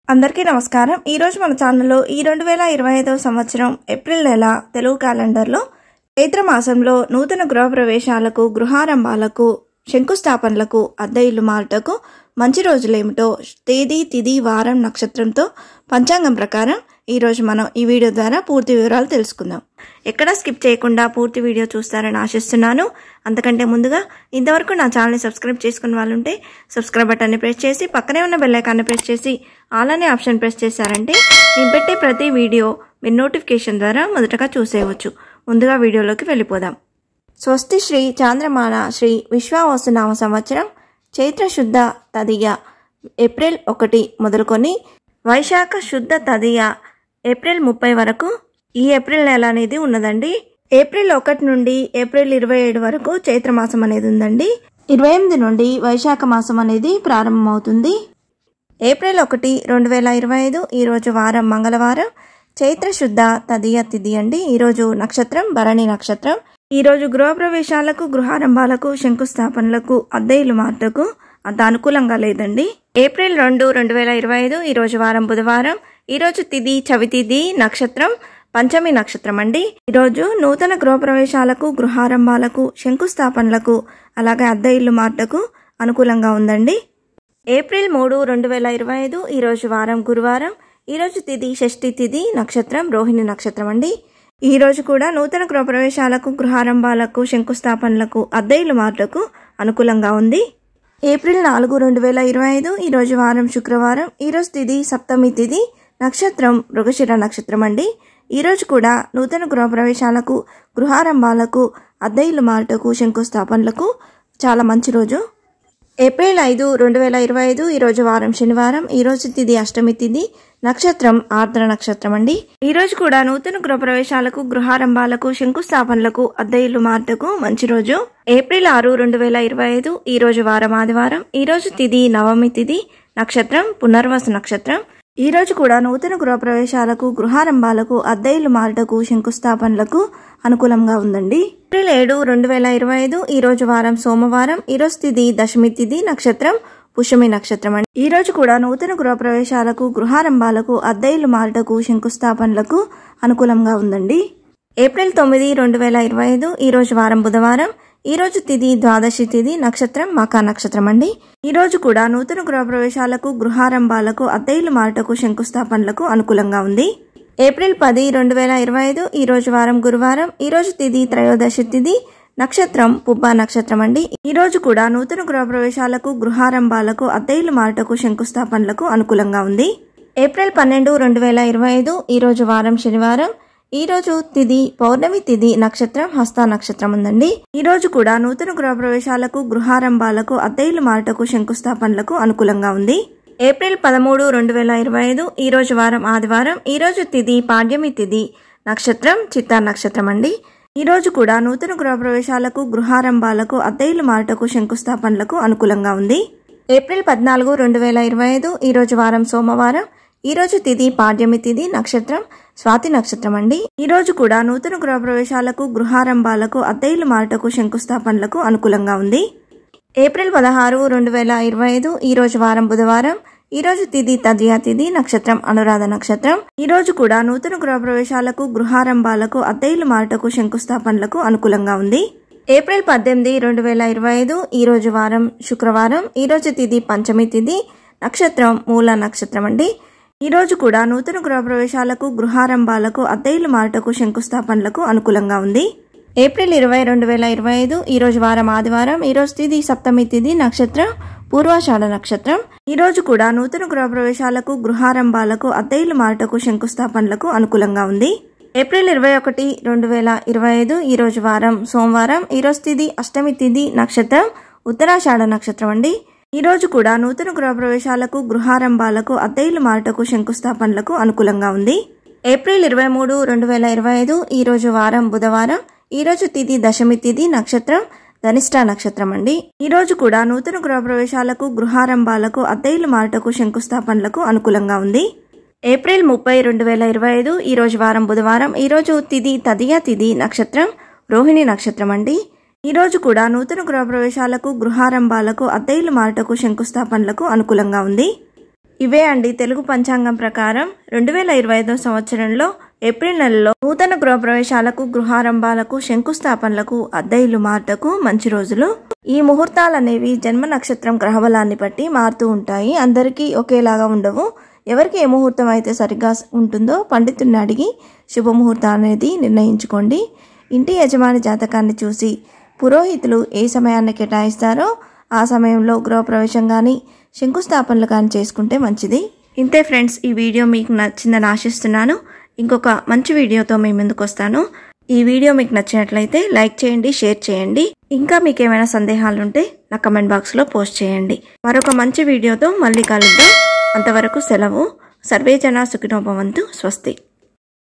అందరికీ నమస్కారం। ఈ రోజు మన ఛానల్లో ఈ 2025వ సంవత్సరం ఏప్రిల్ నెల తెలుగు క్యాలెండర్లో చైత్ర మాసంలో నూతన గృహ ప్రవేశాలకు, గృహారంభాలకు, శంకుస్థాపనలకు, అద్దె ఇల్లు మారుటకు మంచి రోజులేమిటో తేదీ, తిథి, వారం, నక్షత్రంతో పంచాంగం ప్రకారం ఈ రోజు మనం ఈ వీడియో ద్వారా పూర్తి వివరాలు తెలుసుకుందాం। ఎక్కడ స్కిప్ చేయకుండా పూర్తి వీడియో చూస్తారని ఆశిస్తున్నాను। అంతకంటే ముందుగా ఇంతవరకు నా ఛానల్ని సబ్స్క్రైబ్ చేసుకున్న వాళ్ళు ఉంటే సబ్స్క్రైబ్ బటన్ని ప్రెస్ చేసి పక్కనే ఉన్న బెల్ ఐకాన్ని ప్రెస్ చేసి ఆల్ అనే ఆప్షన్ ప్రెస్ చేశారంటే నేను పెట్టే ప్రతి వీడియో మీరు నోటిఫికేషన్ ద్వారా మొదటగా చూసేయవచ్చు। ముందుగా వీడియోలోకి వెళ్ళిపోదాం। స్వస్తి శ్రీ చాంద్రమాన శ్రీ విశ్వావసునామ సంవత్సరం చైత్ర శుద్ధ తదియ ఏప్రిల్ 1 మొదలుకొని వైశాఖ శుద్ధ తదియ ఏప్రిల్ 30 వరకు ఈ ఏప్రిల్ నెల అనేది ఉన్నదండి। ఏప్రిల్ 1 నుండి ఏప్రిల్ 27 వరకు చైత్ర మాసం అనేది ఉందండి। 28 నుండి వైశాఖ మాసం అనేది ప్రారంభమవుతుంది। ఏప్రిల్ 1, 2025 ఈరోజు వారం మంగళవారం, చైత్ర శుద్ధ తదియ తిథి అండి। ఈరోజు నక్షత్రం భరణి నక్షత్రం। ఈరోజు గృహప్రవేశాలకు, గృహారంభాలకు, శంకుస్థాపనలకు, అద్దె ఇల్లు మార్పుకు అంత అనుకూలంగా లేదండి। ఏప్రిల్ 2, 2025 ఈరోజు వారం బుధవారం। ఈరోజు తిథి చవితిథి, నక్షత్రం పంచమి నక్షత్రం అండి। ఈరోజు నూతన గృహప్రవేశాలకు, గృహారంభాలకు, శంకుస్థాపనలకు, అలాగే అద్దె ఇల్లు మార్పుకు అనుకూలంగా ఉందండి। ఏప్రిల్ 3, 2025 ఈరోజు వారం గురువారం। ఈరోజు తిథి షష్ఠి తిథి, నక్షత్రం రోహిణి నక్షత్రం అండి। ఈ రోజు కూడా నూతన గృహప్రవేశాలకు, గృహారంభాలకు, శంకుస్థాపనలకు, అద్దె ఇల్లు మార్పుకు అనుకూలంగా ఉంది। ఏప్రిల్ 4, 2025 ఈరోజు వారం శుక్రవారం। ఈరోజు తిథి సప్తమి తిథి, నక్షత్రం మృగశిర నక్షత్రం అండి। ఈరోజు కూడా నూతన గృహప్రవేశాలకు, గృహారంభాలకు, అద్దె ఇల్లు మార్పుకు, శంకుస్థాపనలకు చాలా మంచి రోజు। ఏప్రిల్ 5, 2025 ఈరోజు వారం శనివారం। ఈరోజు తిథి అష్టమి తిథి, నక్షత్రం ఆర్ద్ర నక్షత్రం అండి। ఈరోజు కూడా నూతన గృహప్రవేశాలకు, గృహారంభాలకు, శంకుస్థాపనలకు, అద్దె ఇల్లు మార్పుకు మంచి రోజు। ఏప్రిల్ 6, 2025 ఈరోజు వారం ఆదివారం। ఈరోజు తిథి నవమి తిథి, నక్షత్రం పునర్వసు నక్షత్రం। ఈ రోజు కూడా నూతన గృహప్రవేశాలకు, గృహారంభాలకు, అద్దె ఇల్లు మార్పుకు, శంకుస్థాపనలకు అనుకూలంగా ఉందండి। ఏప్రిల్ 7, 2025 ఈరోజు వారం సోమవారం। ఈరోజు తిథి దశమి తిథి, నక్షత్రం పుష్యమి నక్షత్రం అండి। ఈ రోజు కూడా నూతన గృహప్రవేశాలకు, గృహారంభాలకు, అద్దె ఇల్లు మార్పుకు, శంకుస్థాపనలకు అనుకూలంగా ఉందండి। ఏప్రిల్ 9, 2025 ఈరోజు వారం బుధవారం। ఈరోజు తిథి ద్వాదశి తిథి, నక్షత్రం మఖా నక్షత్రం అండి। ఈ రోజు కూడా నూతన గృహప్రవేశాలకు, గృహారంభాలకు, అద్దె ఇల్లు మార్పుకు, శంకుస్థాపనలకు అనుకూలంగా ఉంది। ఏప్రిల్ 10, 2025 ఈరోజు వారం గురువారం। ఈరోజు తిథి త్రయోదశి తిథి, నక్షత్రం పుబ్బా నక్షత్రం అండి। ఈ రోజు కూడా నూతన గృహప్రవేశాలకు, గృహారంభాలకు, అద్దె ఇల్లు మార్పుకు, శంకుస్థాపనలకు అనుకూలంగా ఉంది। ఏప్రిల్ 12, 2025 ఈరోజు వారం శనివారం। ఈరోజు తిథి పౌర్ణమి తిథి, నక్షత్రం హస్త నక్షత్రం ఉందండి। ఈ రోజు కూడా నూతన గృహప్రవేశాలకు, గృహారంభాలకు, అద్దె ఇల్లు మార్పుకు, శంకుస్థాపనలకు అనుకూలంగా ఉంది। ఏప్రిల్ 13, 2025 ఈరోజు వారం ఆదివారం। ఈరోజు తిథి పాడ్యమి తిథి, నక్షత్రం చిత్తా నక్షత్రం అండి। ఈ రోజు కూడా నూతన గృహప్రవేశాలకు, గృహారంభాలకు, అద్దె ఇల్లు మార్పుకు, శంకుస్థాపనలకు అనుకూలంగా ఉంది। ఏప్రిల్ 14, 2025 ఈరోజు వారం సోమవారం। ఈరోజు తిథి పాడ్యమి తిథి, నక్షత్రం స్వాతి నక్షత్రం అండి। ఈ రోజు కూడా నూతన గృహప్రవేశాలకు, గృహారంభాలకు, అద్దె ఇల్లు మార్పుకు, శంకుస్థాపనలకు అనుకూలంగా ఉంది। ఏప్రిల్ 16, 2025 ఈరోజు వారం బుధవారం। ఈరోజు తిథి తదియ తిథి, నక్షత్రం అనురాధ నక్షత్రం। ఈ రోజు కూడా నూతన గృహప్రవేశాలకు, గృహారంభాలకు, అద్దె ఇల్లు మార్పుకు, శంకుస్థాపనలకు అనుకూలంగా ఉంది। ఏప్రిల్ 18, 2025 ఈరోజు వారం శుక్రవారం। ఈరోజు తిథి పంచమి తిథి, నక్షత్రం మూల నక్షత్రం అండి। ఈ రోజు కూడా నూతన గృహప్రవేశాలకు, గృహారంభాలకు, అద్దె ఇల్లు మార్పుకు, శంకుస్థాపనలకు అనుకూలంగా ఉంది। ఏప్రిల్ 20, 2025 ఈరోజు వారం ఆదివారం। ఈరోజు తిథి సప్తమి తిథి, నక్షత్రం పూర్వాషాఢ నక్షత్రం। ఈ రోజు కూడా నూతన గృహప్రవేశాలకు, గృహారంభాలకు, అద్దె ఇల్లు మార్పుకు, శంకుస్థాపనలకు అనుకూలంగా ఉంది। ఏప్రిల్ 21, 2025 ఈరోజు వారం సోమవారం। ఈరోజు తిథి అష్టమి తిథి, నక్షత్రం ఉత్తరాషాఢ నక్షత్రం అండి। ఈ రోజు కూడా నూతన గృహప్రవేశాలకు, గృహారంభాలకు, అద్దె ఇల్లు మార్పుకు, శంకుస్థాపనలకు అనుకూలంగా ఉంది। ఏప్రిల్ 23, 2025 ఈరోజు వారం బుధవారం। ఈరోజు తిథి దశమి తిథి, నక్షత్రం ధనిష్ట నక్షత్రం అండి। ఈ రోజు కూడా నూతన గృహప్రవేశాలకు, గృహారంభాలకు, అద్దె ఇల్లు మార్పుకు, శంకుస్థాపనలకు అనుకూలంగా ఉంది। ఏప్రిల్ 30, 2025 ఈరోజు వారం బుధవారం। ఈరోజు తిథి తదియ తిథి, నక్షత్రం రోహిణి నక్షత్రం అండి। ఈ రోజు కూడా నూతన గృహప్రవేశాలకు, గృహారంభాలకు, అద్దె ఇల్లు మార్పుకు, శంకుస్థాపనలకు అనుకూలంగా ఉంది। ఇవే అండి తెలుగు పంచాంగం ప్రకారం 2025 సంవత్సరంలో ఏప్రిల్ నెలలో నూతన గృహప్రవేశాలకు, గృహారంభాలకు, శంకుస్థాపనలకు, అద్దె ఇల్లు మార్తకు మంచి రోజులు. ఈ ముహూర్తాలు అనేవి జన్మ నక్షత్రం గ్రహబలాన్ని బట్టి మారుతూ ఉంటాయి. అందరికీ ఒకేలాగా ఉండవు. ఎవరికి ఏ ముహూర్తం అయితే సరిగ్గా ఉంటుందో పండితుడిని అడిగి శుభముహూర్తం అనేది నిర్ణయించుకోండి. ఇంటి యజమాని జాతకాన్ని చూసి పురోహితులు ఏ సమయాన్ని కేటాయిస్తారో ఆ సమయంలో గృహప్రవేశం కానీ శంకుస్థాపనలు కానీ చేసుకుంటే మంచిది. ఇంతే ఫ్రెండ్స్, ఈ వీడియో మీకు నచ్చిందని ఆశిస్తున్నాను. ఇంకొక మంచి వీడియోతో మీ ముందుకు వస్తాను. ఈ వీడియో మీకు నచ్చినట్లయితే లైక్ చేయండి, షేర్ చేయండి. ఇంకా మీకు ఏమైనా సందేహాలు ఉంటే నా కమెంట్ బాక్స్లో పోస్ట్ చేయండి. మరొక మంచి వీడియోతో మళ్ళీ కలుద్దాం. అంతవరకు సెలవు. సర్వే జనా సుఖినో భవంతు. స్వస్తి.